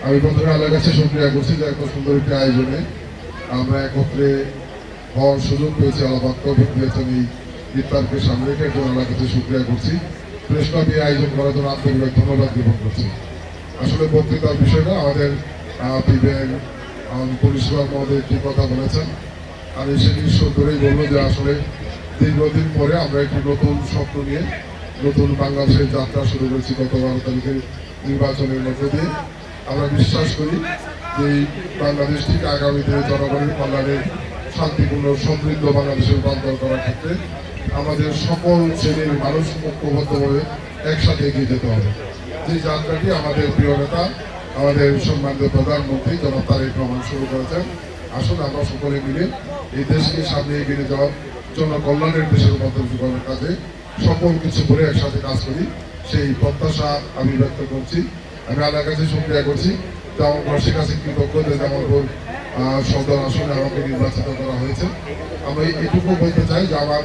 আমি প্রথমে আল্লাহর কাছে শুকরিয়া করছি যে এত সুন্দর একটি আয়োজনে আমরা একত্রে হওয়ার সুযোগ পেয়েছি। আল্লাহ তৌফিক দিয়েছেন এই ইফতারকে সামনে রেখে একজন আল্লাহর কাছে শুকরিয়া করছি। প্রেস ক্লাব এই আয়োজন করার জন্য আন্তরিক ধন্যবাদ জ্ঞাপন করছি। আসলে বক্তৃতার বিষয়টা আমাদের পরিষেবা মহোদয় একটি কথা বলেছেন, আমি সেটি ধরেই বলবো যে আসলে দীর্ঘদিন পরে আমরা একটি নতুন স্বপ্ন নিয়ে নতুন বাংলাদেশের যাত্রা শুরু করেছি গত 12 তারিখের নির্বাচনের মধ্য দিয়ে। আমরা বিশ্বাস করি যে বাংলাদেশ থেকে আগামী দিনে জনগণের কল্যাণের শান্তিপূর্ণ সমৃদ্ধ বাংলাদেশের রূপান্তর করার ক্ষেত্রে আমাদের সকল শ্রেণীর মানুষ ঐক্যবদ্ধভাবে একসাথে এগিয়ে যেতে হবে। যে যাত্রাটি আমাদের প্রিয় নেতা আমাদের সম্মানিত প্রধানমন্ত্রী জনাব তারেক রহমান শুরু করেছেন। আসুন আমরা সকলে মিলে এই দেশকে সামনে এগিয়ে যাওয়ার জন্য কল্যাণের দেশের রূপান্তরের কাজে সকল কিছু করে একসাথে কাজ করি, সেই প্রত্যাশা আমি ব্যক্ত করছি। আমি আল্লাহর কাছে শুকরিয়া করছি জামালপুর শেখ হাসিনা কৃতজ্ঞ যে জামালপুর সদর আসনে আমাকে নির্বাচিত করা হয়েছে। আমি এটুকু বলতে চাই যে আমার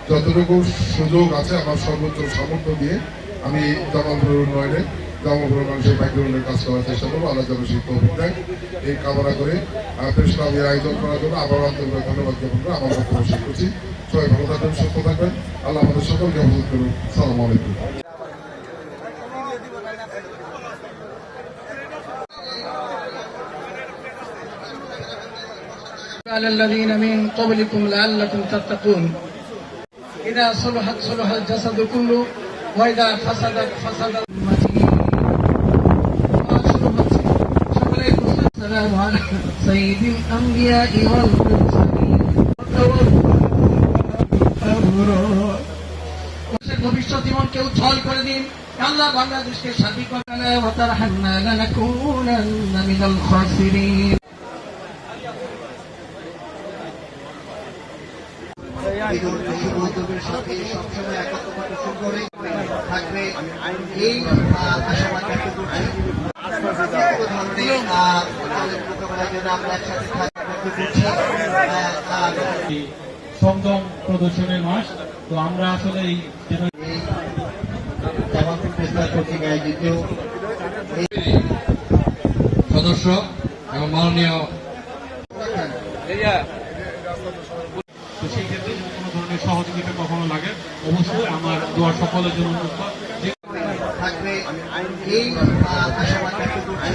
যতটুকু সুযোগ আছে আমার সর্বোচ্চ সামর্থ্য দিয়ে আমি জামালপুরের উন্নয়নে জামালপুরের মানুষের ব্যাকগ্রাউন্ডের কাজ করার চেষ্টা করবো। আল্লাহ যেন সেই তৌফিক দেয় এই কামনা করে প্রেস ক্লাবের আয়োজন করার জন্য আবার আন্তরিক ধন্যবাদ জ্ঞাপন করে আমার বক্তব্য শেষ করছি। সবাই ভালো থাকবেন, সুস্থ থাকবেন, আল্লাহ আমাদের সকলকে হেফাজত করুন। আসসালামু আলাইকুম। على الذين من قبلكم لعلكم تتقون إذا صلحت صلح الجسد كله وإذا فسدت فسد السلام على سيد الأنبياء والمرسلين ভবিষ্যৎ জীবনকে উজ্জ্বল করে দিন আল্লাহ, বাংলাদেশকে স্বাধীন করেন ওয়াতারহামনা লানাকুনান্না মিনাল খাসিরিন। সাথে সবসময় একত্র পোষণ করে থাকবে এই আশাবাদ ব্যক্ত করছি। মোকাবেলার জন্য আমরা একসাথে সংযম প্রদর্শনের মাস। তো আমরা আসলে এই জামালপুর প্রেসক্লাব কর্তৃক আয়োজিত সদস্য এবং মাননীয় সেই ক্ষেত্রে কোনো ধরনের সহযোগিতা কখনো লাগে অবশ্যই আমার দোয়া সকলের জন্য থাকবে এই আশাবাদ ব্যক্ত করছি।